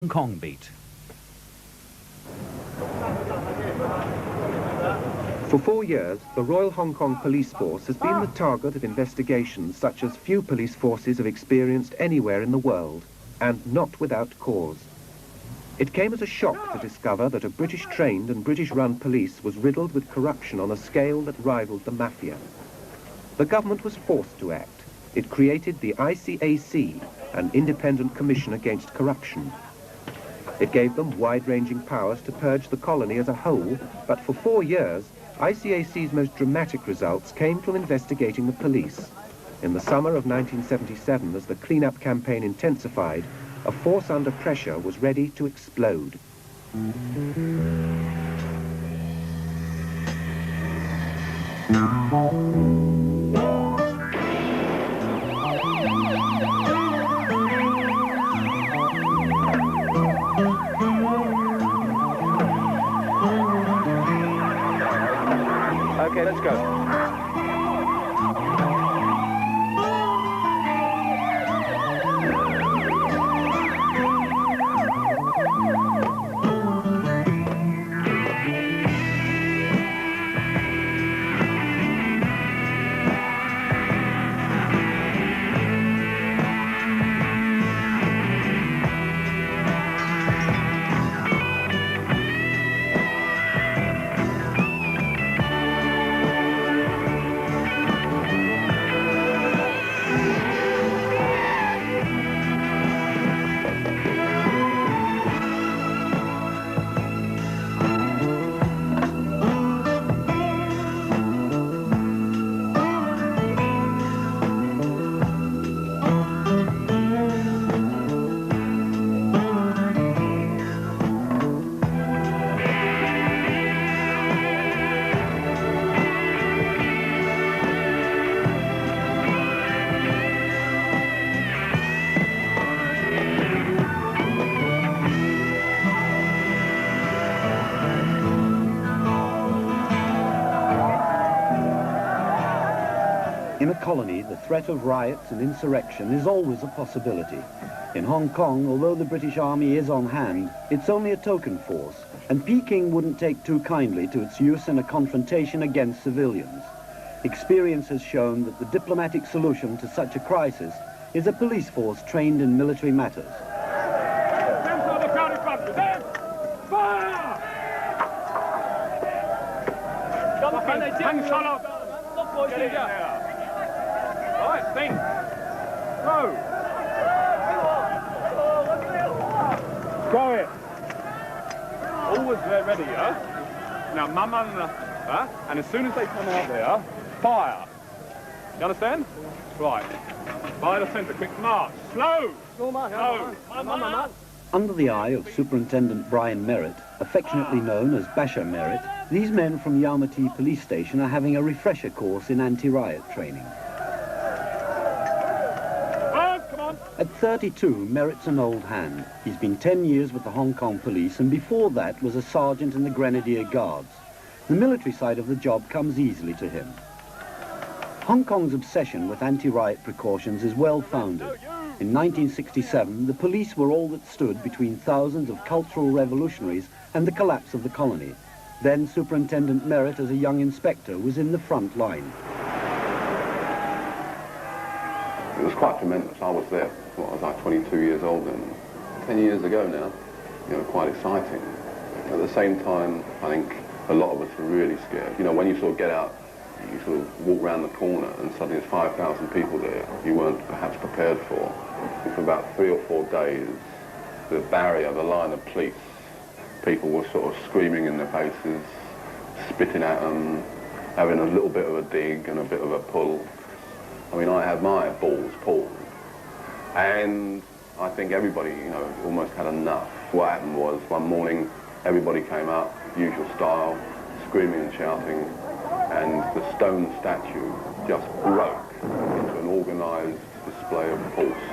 Hong Kong beat. For 4 years, the Royal Hong Kong Police Force has been the target of investigations such as few police forces have experienced anywhere in the world, and not without cause. It came as a shock to discover that a British-trained and British-run police was riddled with corruption on a scale that rivaled the mafia. The government was forced to act. It created the ICAC, an independent commission against corruption. It gave them wide-ranging powers to purge the colony as a whole, but for 4 years, ICAC's most dramatic results came from investigating the police. In the summer of 1977, as the clean-up campaign intensified, a force under pressure was ready to explode. Okay, let's go. In a colony, the threat of riots and insurrection is always a possibility. In Hong Kong, although the British Army is on hand, it's only a token force, and Peking wouldn't take too kindly to its use in a confrontation against civilians. Experience has shown that the diplomatic solution to such a crisis is a police force trained in military matters. Right, think. Go. Go it. Always ready, yeah? Now, mama, and as soon as they come out there, fire. You understand? Right. By the centre, quick march. Slow. Slow. Under the eye of Superintendent Brian Merritt, affectionately known as Basher Merritt, these men from Yamati Police Station are having a refresher course in anti-riot training. At 32, Merritt's an old hand. He's been 10 years with the Hong Kong Police and before that was a sergeant in the Grenadier Guards. The military side of the job comes easily to him. Hong Kong's obsession with anti-riot precautions is well-founded. In 1967, the police were all that stood between thousands of cultural revolutionaries and the collapse of the colony. Then Superintendent Merritt, as a young inspector, was in the front line. It was quite tremendous. I was there, I was like 22 years old then. 10 years ago now, quite exciting. At the same time, I think a lot of us were really scared. When you sort of get out, you sort of walk around the corner and suddenly there's 5,000 people there you weren't perhaps prepared for. And for about 3 or 4 days, the barrier, the line of police, people were sort of screaming in their faces, spitting at them, having a little bit of a dig and a bit of a pull. I mean, I had my balls pulled, and I think everybody, almost had enough. What happened was, one morning, everybody came out, usual style, screaming and shouting, and the stone statue just broke into an organised display of force.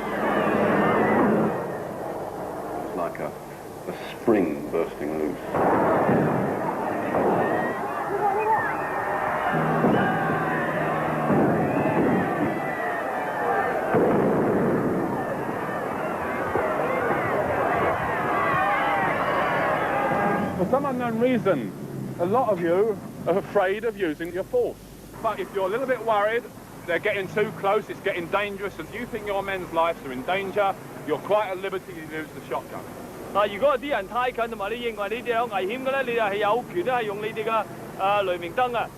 It was like a spring bursting loose. For some unknown reason, a lot of you are afraid of using your force. But if you're a little bit worried, they're getting too close, it's getting dangerous, and you think your men's lives are in danger, you're quite at liberty to use the shotgun. 如果啲人太近同埋你認為呢啲有危險嘅咧，你係有權咧係用你哋嘅雷明燈啊。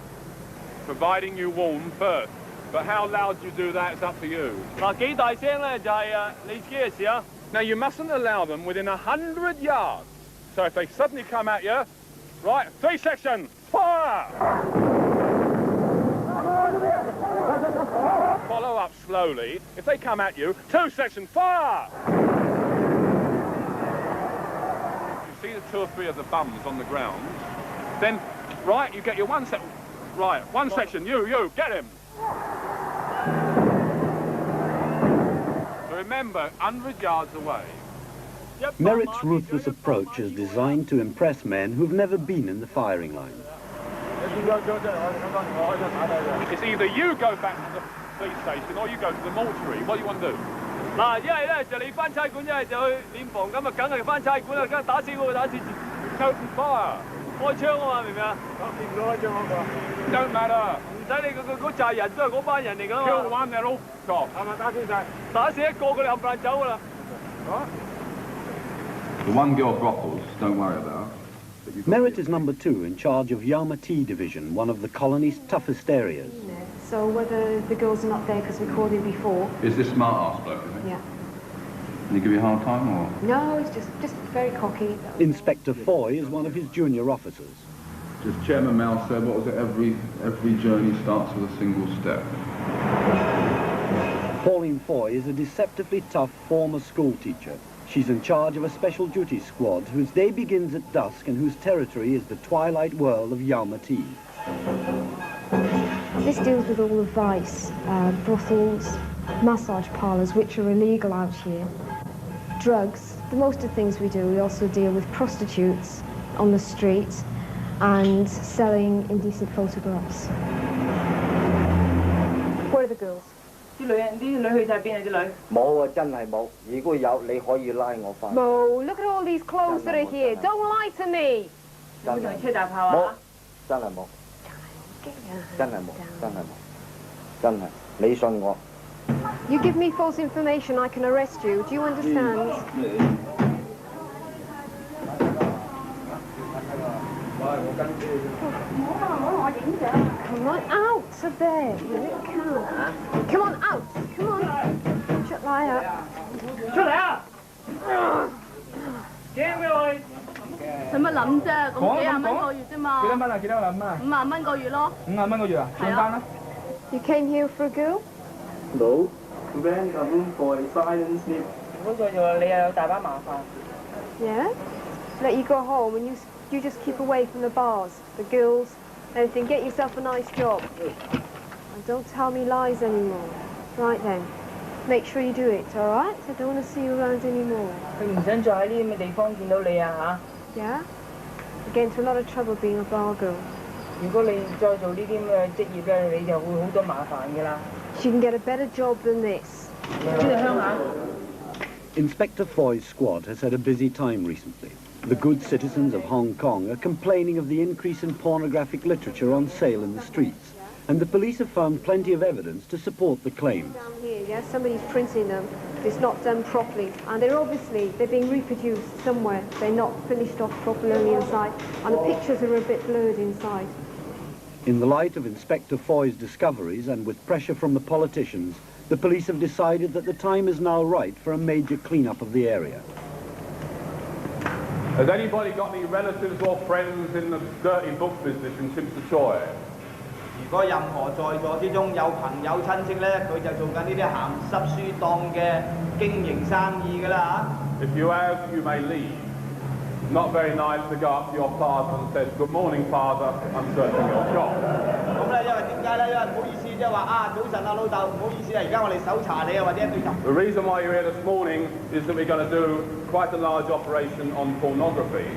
Providing you warn first. But how loud you do that is up to you. 幾大聲咧就係你自己嘅事啊。Now you mustn't allow them within 100 yards. So if they suddenly come at you, right, 3 sections, fire! Follow up slowly. If they come at you, 2 sections, fire! You see the 2 or 3 of the bums on the ground. Then, right, you get your 1 second. Right, 1 section, you, get him. Remember, 100 yards away. Merritt's ruthless approach is designed to impress men who've never been in the firing line. It's either you go back to the police station or you go to the mortuary. What do you want to do? 嗱，一係咧就你翻差館，一係就去殮房，咁啊梗係翻差館啦，梗係打死我，打死自己。Open fire. 開槍啊嘛，明唔明啊？唔開槍嗰個。Don't matter. 唔使你嗰扎人都係嗰班人嚟㗎嘛。Kill the one, they're all gone. 係咪打死晒？打死一個，佢哋冚唪唥走㗎啦。The one girl brothels, don't worry about. Merritt is number 2 in charge of Yarmouth Division, one of the colony's toughest areas. So whether the girls are not there because we called in before. Is this smart-ass bloke, is it? Yeah. Can he give you a hard time, or? No, it's just very cocky. Inspector Foy is one of his junior officers. Just Chairman Mal said, what was it, every journey starts with a single step. Pauline Foy is a deceptively tough former school teacher. She's in charge of a special duty squad whose day begins at dusk and whose territory is the twilight world of Yarmouth. This deals with all the vice, brothels, massage parlours, which are illegal out here, drugs, most of the things we do. We also deal with prostitutes on the street and selling indecent photographs. Where are the girls? 啲女去晒邊啊？啲女冇啊，真係冇。如果有，你可以拉我翻。Mo, look at all these clothes that are here. Don't lie to me. 有冇同你吹大炮冇啊？真係冇，真係冇，真係冇，真係。你信我。You give me false information, I can arrest you. Do you understand? Come on out of there. Come on out. Come on. Shut lie up. 出嚟啊！驚咩我？使乜諗啫？咁幾廿蚊個月啫嘛。幾多蚊啊？幾多蚊啊？50蚊個月咯。50蚊個月啊？上班啦。You came here for a girl? No. Rent a room for a silent sleep. 嗰個就你又有大把麻煩。 Yeah? Let you go home and you just keep away from the bars, the girls, anything. Get yourself a nice job. And don't tell me lies anymore. Right then. Make sure you do it, all right? I don't want to see you around anymore. 佢唔想再喺呢啲咁嘅地方見到你啊 Yeah? You get into a lot of trouble being a bar girl. 嚇！如果你再做呢啲咁嘅職業咧，你就會好多麻煩㗎啦。 She can get a better job than this. 呢度鄉下。 Inspector Foy's squad has had a busy time recently. The good citizens of Hong Kong are complaining of the increase in pornographic literature on sale in the streets, and the police have found plenty of evidence to support the claims. Down here, yeah? Somebody's printing them. It's not done properly. And they're being reproduced somewhere. They're not finished off properly on the inside. And the pictures are a bit blurred inside. In the light of Inspector Foy's discoveries and with pressure from the politicians, the police have decided that the time is now right for a major clean-up of the area. Has anybody got any relatives or friends in the dirty book business in Chimsachoy? 如果任何在座之中有朋友親戚咧，佢就做緊呢啲鹹濕書檔嘅經營生意㗎啦嚇。If you have, you may leave. Not very nice to go up to your father and say, "Good morning, father, I'm searching your shop." 咁咧，因為點解咧？因為唔好意思，即係話啊，早晨啊，老豆，唔好意思啊，而家我哋搜查你啊，或者對頭。The reason why you're here this morning is that we're going to do quite a large operation on pornography.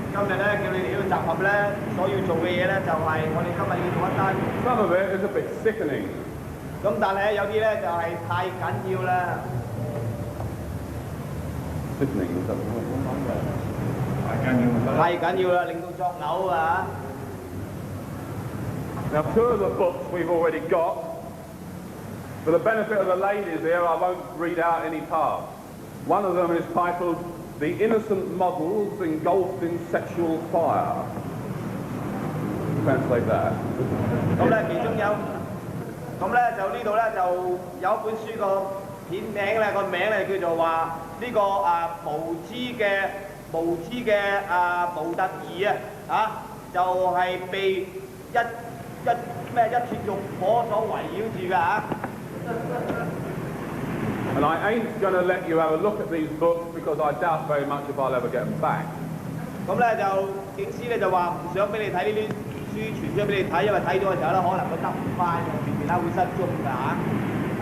今日咧叫你哋呢度集合咧，所要做嘅嘢咧就係我哋今日要做一單。Some of it is a bit sickening. 咁但係有啲咧就係太緊要啦。Sickening, is that what? 太緊要啦，令到作嘔啊！ Now, 2 of the books we've already got. For the benefit of the ladies here, I won't read out any parts. One of them is titled The Innocent Models Engulfed in Sexual Fire. Translate that. 咁咧，其中有，咁咧就呢度咧就有一本書個片名咧，個名咧叫做話呢個無知嘅模特兒就係被一團慾火所圍繞住㗎 And I ain't going to let you have a look at these books because I doubt very much if I'll ever get them back. 咁咧就警司咧就話唔想俾你睇呢啲書傳出俾你睇，因為睇咗嘅時候咧可能佢得唔翻，其他會失蹤㗎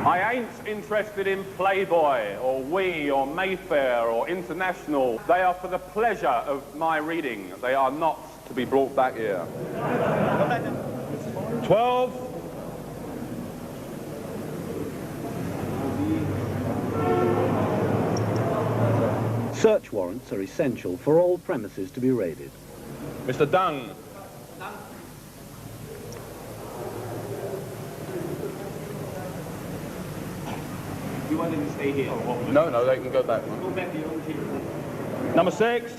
I ain't interested in Playboy or We or Mayfair or International. They are for the pleasure of my reading. They are not to be brought back here. 12. Search warrants are essential for all premises to be raided. Mr. Dung. You want them to stay here? No, they can go back. Go back to your own team. Number 6.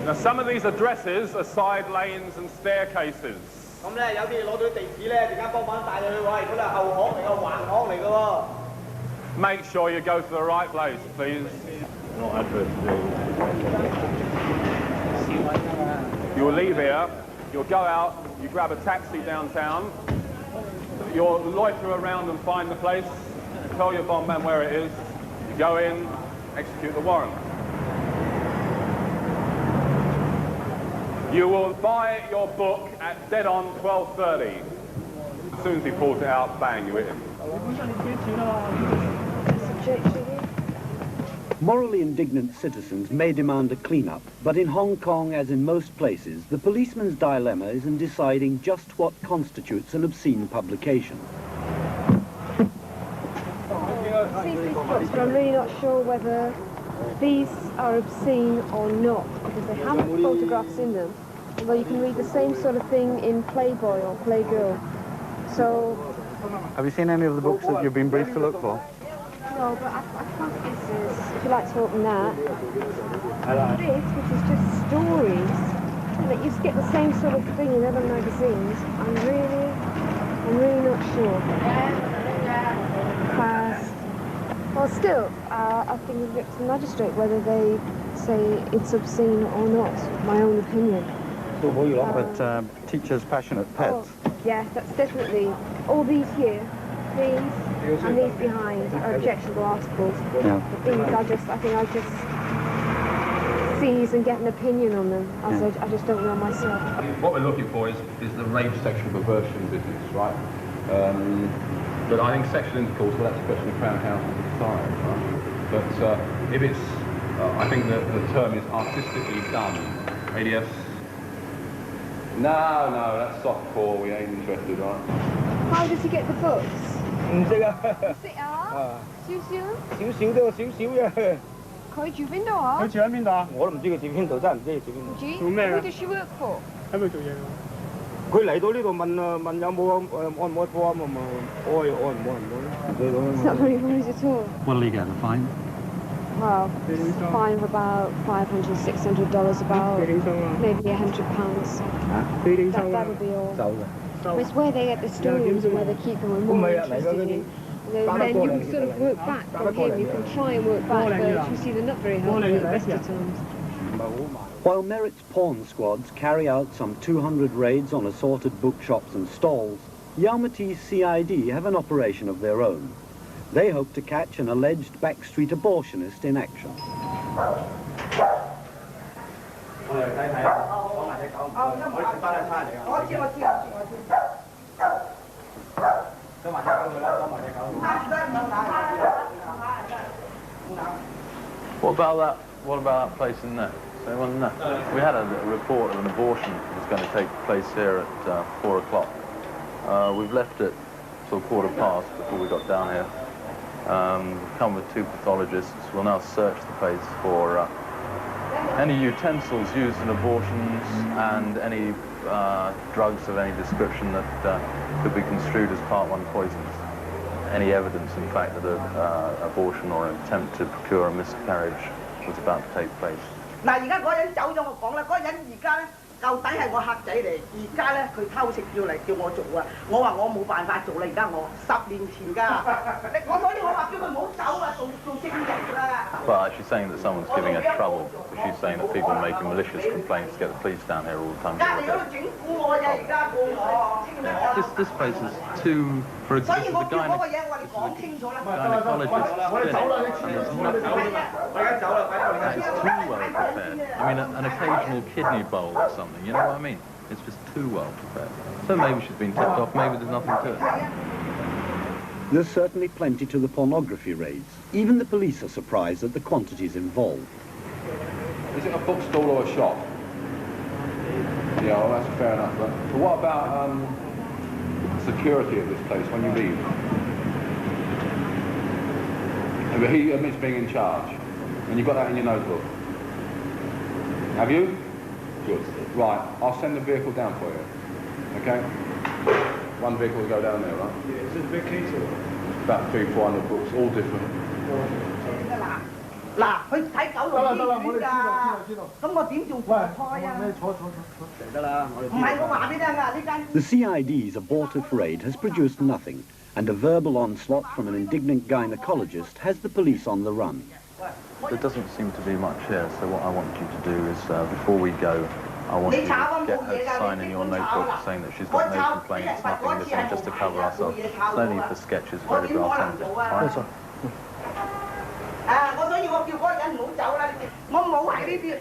Now, some of these addresses are side lanes and staircases. 咁咧有啲攞到啲地址咧，陣間幫忙帶佢去，喂，嗰度係後巷嚟㗎，橫巷嚟㗎喎。 Make sure you go to the right place, please. You'll leave here, you'll go out, you grab a taxi downtown, you'll loiter around and find the place, tell your bomb man where it is, you go in, execute the warrant. You will buy your book at dead on 12:30. As soon as he pulls it out, bang, you hit him. Morally indignant citizens may demand a clean-up, but in Hong Kong, as in most places, the policeman's dilemma is in deciding just what constitutes an obscene publication. But I'm really not sure whether these are obscene or not, because they have photographs in them, although you can read the same sort of thing in Playboy or Playgirl. So... Have you seen any of the books that you've been briefed to look for? No, but I think this is, if you like to open that, this, which is just stories, that you get the same sort of thing in other magazines, I'm really not sure. Well, still, I think it's up to the magistrate whether they say it's obscene or not, my own opinion. But teachers' passionate pets. Oh, yes, that's definitely, all these here, these and these behind are objectionable articles. Yeah. But these I think I'll just seize and get an opinion on them, as I just don't know myself. What we're looking for is the rape sexual perversion business, right? But I think sexual intercourse, well, that's a question of Crown Council to decide, right? But if it's, I think the term is artistically done, ADS. No, that's softcore, we ain't interested, right? How does he get the books? 唔識啊，識啊？少少？少少都有少少嘅。佢住邊度啊？佢住喺邊度啊？我都唔知佢住邊度，真係唔知佢住邊度。做咩嘅 Who does she work for? 喺度做嘢㗎。佢嚟到呢度問啊問有冇按唔按波啊嘛，按唔按It's not very wise at all. What'll he get, a fine? Well, it's a fine of about $500, $600, about maybe £100. That would be all. It's where they get the stories and where they keep them and more interested in. Then you can sort of work back from him, you can try and work back, but you see they're not very helpful at the best of times. While Merritt's pawn squads carry out some 200 raids on assorted bookshops and stalls, Yalmati's CID have an operation of their own. They hope to catch an alleged backstreet abortionist in action. What about that place in there? Anyone know? We had a report of an abortion that was going to take place here at 4 o'clock. We've left it or 15:15 before we got down here. Come with 2 pathologists. We'll now search the place for any utensils used in abortions and any drugs of any description that could be construed as Part 1 poisons. Any evidence, in fact, that an abortion or an attempt to procure a miscarriage was about to take place. 嗱，而家嗰人走咗，我講啦，嗰人而家咧，舊底係我客仔嚟，而家咧佢偷食叫嚟叫我做啊，我話我冇辦法做啦，而家我10年前㗎，所以我話叫佢唔好走啊，做證人啦。Well, she's saying that someone's giving her trouble. She's saying that people are making malicious complaints to get the police down here all the time. This place is too, for example, the gynecologist, that is too well prepared. I mean, an occasional kidney bowl or something, you know what I mean? It's just too well prepared. So maybe she's been tipped off, maybe there's nothing to it. There's certainly plenty to the pornography raids. Even the police are surprised at the quantities involved. Is it a bookstall or a shop? Yeah, well, that's fair enough. But what about security at this place when you leave? He admits being in charge. And you've got that in your notebook. Have you? Good. Right, I'll send the vehicle down for you. Okay? One vehicle will go down there, right? Yeah, is it a big case or? About 300-400 books, all different. 嗱，佢睇九龍醫院㗎，咁我點做飯菜啊？得啦，唔係我話俾你聽㗎，呢間。The CID's abortive raid has produced nothing, and a verbal onslaught from an indignant gynecologist has the police on the run. There doesn't seem to be much here, so what I want you to do is, before we go, I want you to get her to sign in your notebook saying that she's got no complaints, nothing missing, just to cover ourselves. There's no need for sketches, photographs, anything. Fine? 所以我叫嗰個人唔好走啦，我冇係呢啲，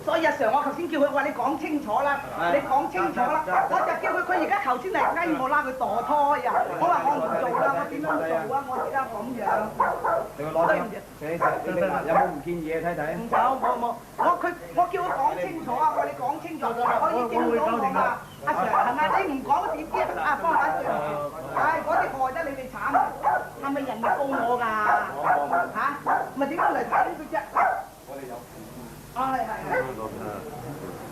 所以阿常我頭先叫佢話你講清楚啦，你講清楚啦，我就叫佢而家頭先嚟雞我拉佢墮胎啊，我話我唔做啦，我點樣做啊？我而家咁樣。你攞啲，有冇唔見嘢睇睇？唔走，冇，我叫佢講清楚啊！我話你講清楚，可以證到我嘛？阿 Sir 係咪？你唔講點知啊？方太對唔住，唉，嗰啲害得你哋慘，係咪人哋告我㗎？嚇？咪點解嚟睇佢啫？啊係。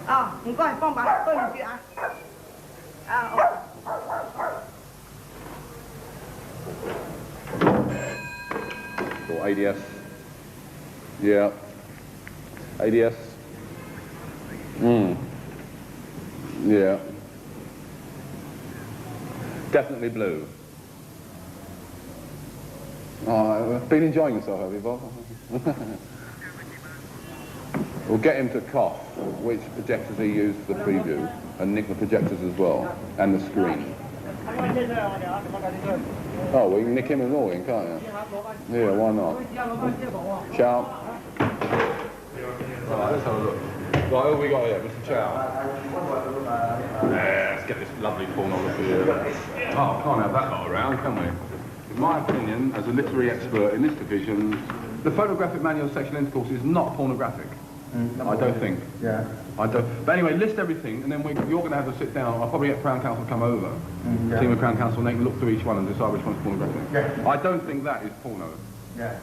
啊，唔該，幫辦，對唔住啊。啊。Or ADS. Yeah. ADS. Yeah. Definitely blue. Oh, been enjoying yourself, have you, Bob? We'll get him to cough which projectors he used for the preview and nick the projectors as well, and the screen. Oh, we can nick him and all in, can't you? Yeah, why not? Chow. Right, let's have a look. Right, who have we got here? Mr. Chow. Yeah, let's get this lovely pornography here. Oh, can't have that lot around, can we? In my opinion, as a literary expert in this division, the photographic manual of sexual intercourse is not pornographic. I don't think. Yeah. I don't. But anyway, list everything, and then you're going to have to sit down. I'll probably get Crown Counsel to come over. Yeah. Team of Crown Counsel, and they can look through each one and decide which one's pornographic. Yeah. I don't think that is porno. Yeah.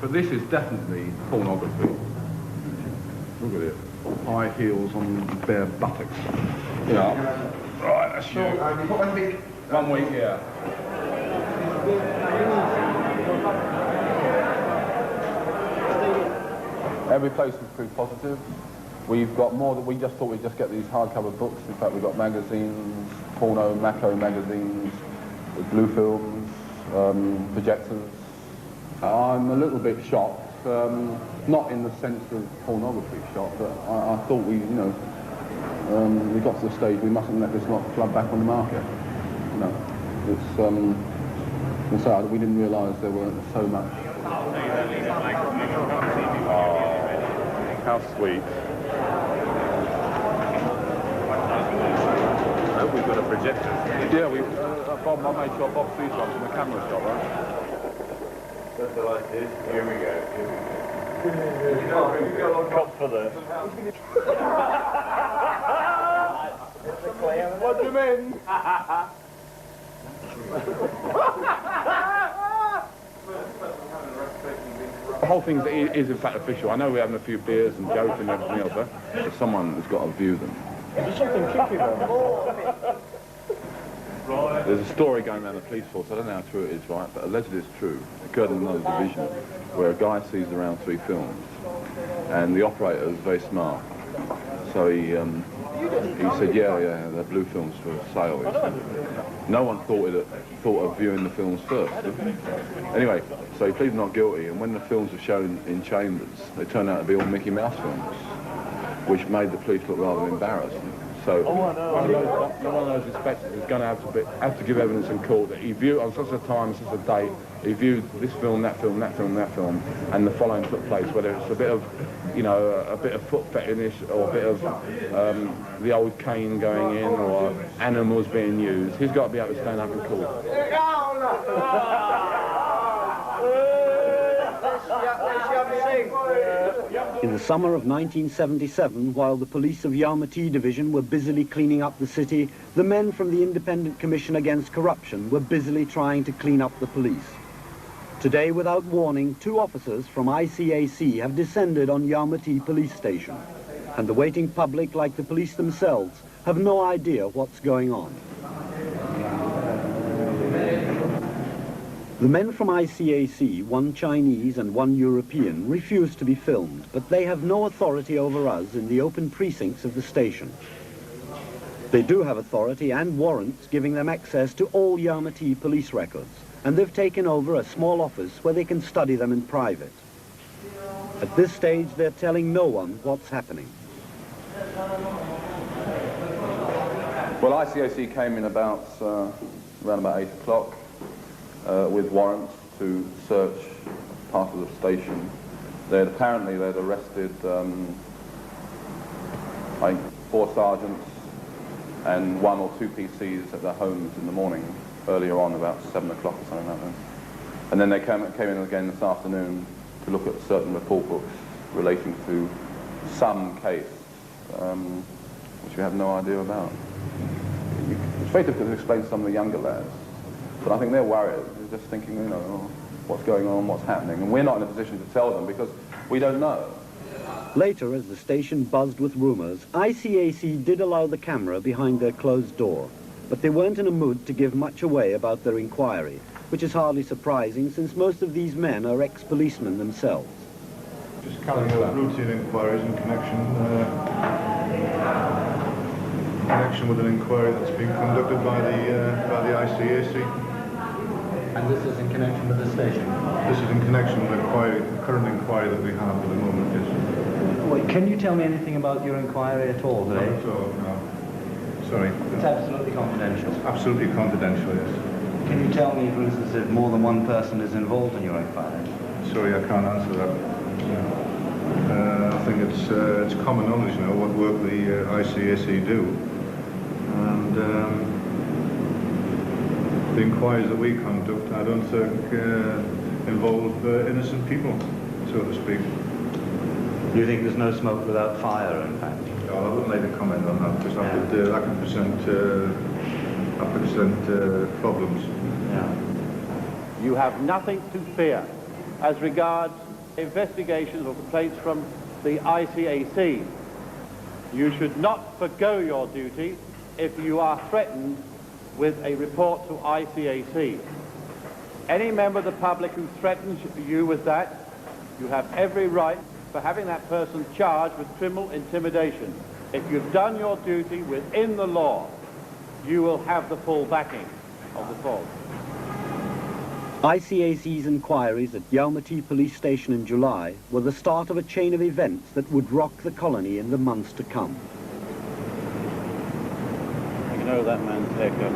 But this is definitely pornography. Look at it. High heels on bare buttocks. Yeah. Right, that's you. You put 1 week. 1 week, yeah. Every place is proof positive. We've got more that we just thought we'd just get these hardcover books. In fact, we've got magazines, porno, macro magazines, blue films, projectors. I'm a little bit shocked, not in the sense of pornography shocked, but I thought we got to the stage we mustn't let this lot flood back on the market. No, it's sad. We didn't realise there weren't so much. How sweet. I hope we've got a projector. Yeah, Bob, I made sure Bob sees one from the camera shot, right? Just like this. Here we go. We've got a lot of confidence. What do you mean? The whole thing is in fact official. I know we're having a few beers and jokes and everything else, but someone has got to view them. There's something kicking there. There's a story going around the police force, I don't know how true it is, right, but allegedly it's true. It occurred in another division, where a guy sees around 3 films, and the operator is very smart. So he said, yeah, they're blue films for sale. He said. No one thought of viewing the films first. Anyway, so he pleaded not guilty, and when the films were shown in chambers, they turned out to be all Mickey Mouse films, which made the police look rather embarrassed. So one of those inspectors is going to have to give evidence in court that he viewed on such a time, such a date, he viewed this film, that film, that film, that film, and the following took place, whether it's a bit of, you know, a bit of foot fetish or a bit of the old cane going in or animals being used. He's got to be able to stand up in court. In the summer of 1977, while the police of Yalmati Division were busily cleaning up the city, the men from the Independent Commission Against Corruption were busily trying to clean up the police. Today, without warning, 2 officers from ICAC have descended on Yalmati Police Station, and the waiting public, like the police themselves, have no idea what's going on. The men from ICAC, 1 Chinese and 1 European, refuse to be filmed, but they have no authority over us in the open precincts of the station. They do have authority and warrants giving them access to all Yalmati police records, and they've taken over a small office where they can study them in private. At this stage, they're telling no one what's happening. Well, ICAC came in about around about 8 o'clock. With warrants to search part of the station. Apparently they'd arrested I think 4 sergeants and 1 or 2 PCs at their homes in the morning, earlier on, about 7 o'clock or something like that. And then they came in again this afternoon to look at certain report books relating to some case, which we have no idea about. It's very difficult to explain to some of the younger lads. But I think they're worried. They're just thinking, you know, oh, what's going on, what's happening. And we're not in a position to tell them because we don't know. Later, as the station buzzed with rumours, ICAC did allow the camera behind their closed door. But they weren't in a mood to give much away about their inquiry, which is hardly surprising since most of these men are ex-policemen themselves. Just carrying out routine inquiries in connection with an inquiry that's been conducted by the ICAC. And this is in connection with the station? This is in connection with the current inquiry that we have at the moment, yes. Wait, can you tell me anything about your inquiry at all today? Not at all, no. Sorry. It's absolutely confidential? It's absolutely confidential, yes. Can you tell me, for instance, if more than 1 person is involved in your inquiry? Sorry, I can't answer that. I think it's common knowledge now what work the ICAC do. And the inquiries that we conduct, I don't think involve innocent people, so to speak. You think there's no smoke without fire, in fact? No, I wouldn't like to comment on that because that could present problems. Yeah. You have nothing to fear as regards investigations or complaints from the ICAC. You should not forgo your duty if you are threatened with a report to ICAC. Any member of the public who threatens you with that, you have every right for having that person charged with criminal intimidation. If you've done your duty within the law, you will have the full backing of the force. ICAC's inquiries at Yalmati Police Station in July were the start of a chain of events that would rock the colony in the months to come. You know that man's haircut.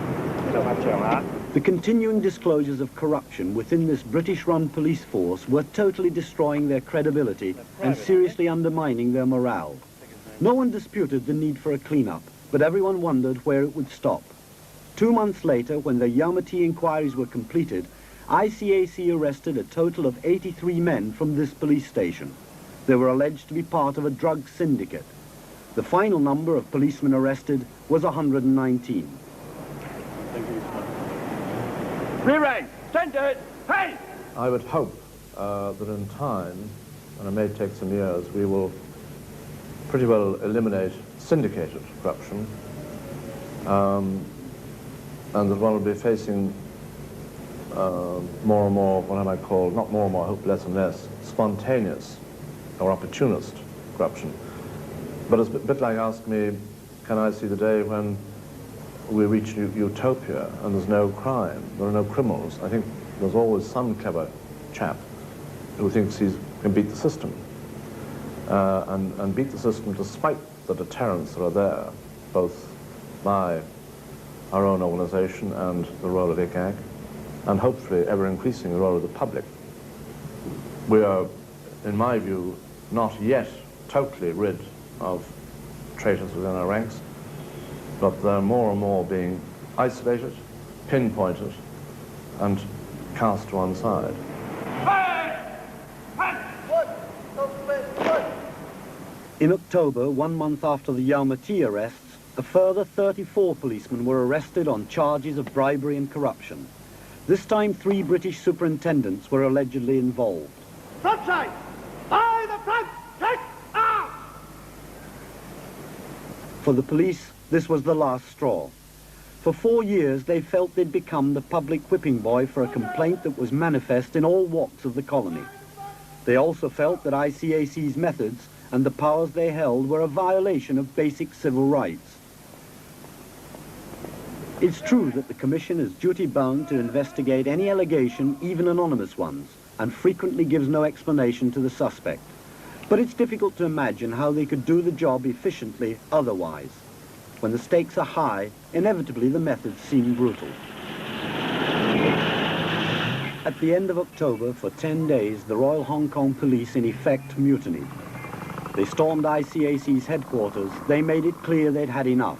The continuing disclosures of corruption within this British-run police force were totally destroying their credibility and seriously undermining their morale. No one disputed the need for a clean-up, but everyone wondered where it would stop. 2 months later, when the Yalmati inquiries were completed, ICAC arrested a total of 83 men from this police station. They were alleged to be part of a drug syndicate. The final number of policemen arrested was 119. Rear rank, centered, hey! I would hope that in time, and it may take some years, we will pretty well eliminate syndicated corruption, and that one will be facing more and more, what I might call, not more and more, I hope less and less, spontaneous or opportunist corruption. But it's a bit like asking me, can I see the day when we reach utopia and there's no crime, there are no criminals? I think there's always some clever chap who thinks he can beat the system, and beat the system despite the deterrents that are there, both by our own organisation and the role of ICAC, and hopefully ever increasing the role of the public. We are, in my view, not yet totally rid of traitors within our ranks, but they're more and more being isolated, pinpointed, and cast to one side. In October, 1 month after the Almaty arrests, a further 34 policemen were arrested on charges of bribery and corruption. This time, 3 British superintendents were allegedly involved. Front side! By the front! Check! Out! For the police, this was the last straw. For 4 years, they felt they'd become the public whipping boy for a complaint that was manifest in all walks of the colony. They also felt that ICAC's methods and the powers they held were a violation of basic civil rights. It's true that the Commission is duty-bound to investigate any allegation, even anonymous ones, and frequently gives no explanation to the suspect. But it's difficult to imagine how they could do the job efficiently otherwise. When the stakes are high, inevitably the methods seem brutal. At the end of October, for 10 days, the Royal Hong Kong Police in effect mutinied. They stormed ICAC's headquarters. They made it clear they'd had enough.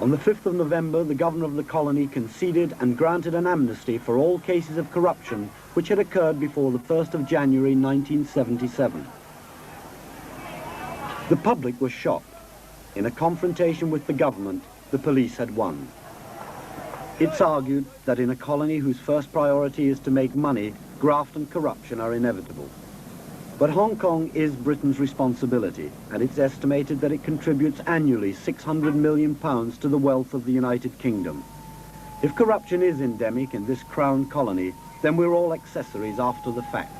On the 5th of November, the governor of the colony conceded and granted an amnesty for all cases of corruption which had occurred before the 1st of January 1977. The public was shocked. In a confrontation with the government, the police had won. It's argued that in a colony whose first priority is to make money, graft and corruption are inevitable. But Hong Kong is Britain's responsibility, and it's estimated that it contributes annually £600 million to the wealth of the United Kingdom. If corruption is endemic in this crown colony, then we're all accessories after the fact.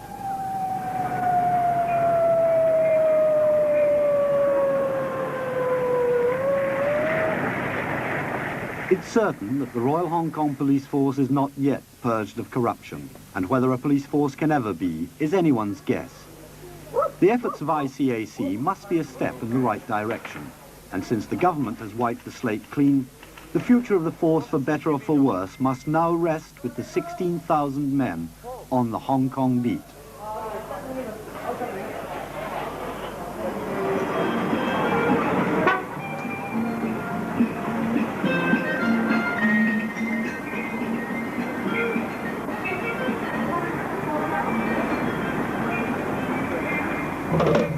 It's certain that the Royal Hong Kong Police Force is not yet purged of corruption, and whether a police force can ever be is anyone's guess. The efforts of ICAC must be a step in the right direction, and since the government has wiped the slate clean, the future of the force, for better or for worse, must now rest with the 16,000 men on the Hong Kong beat. Okay.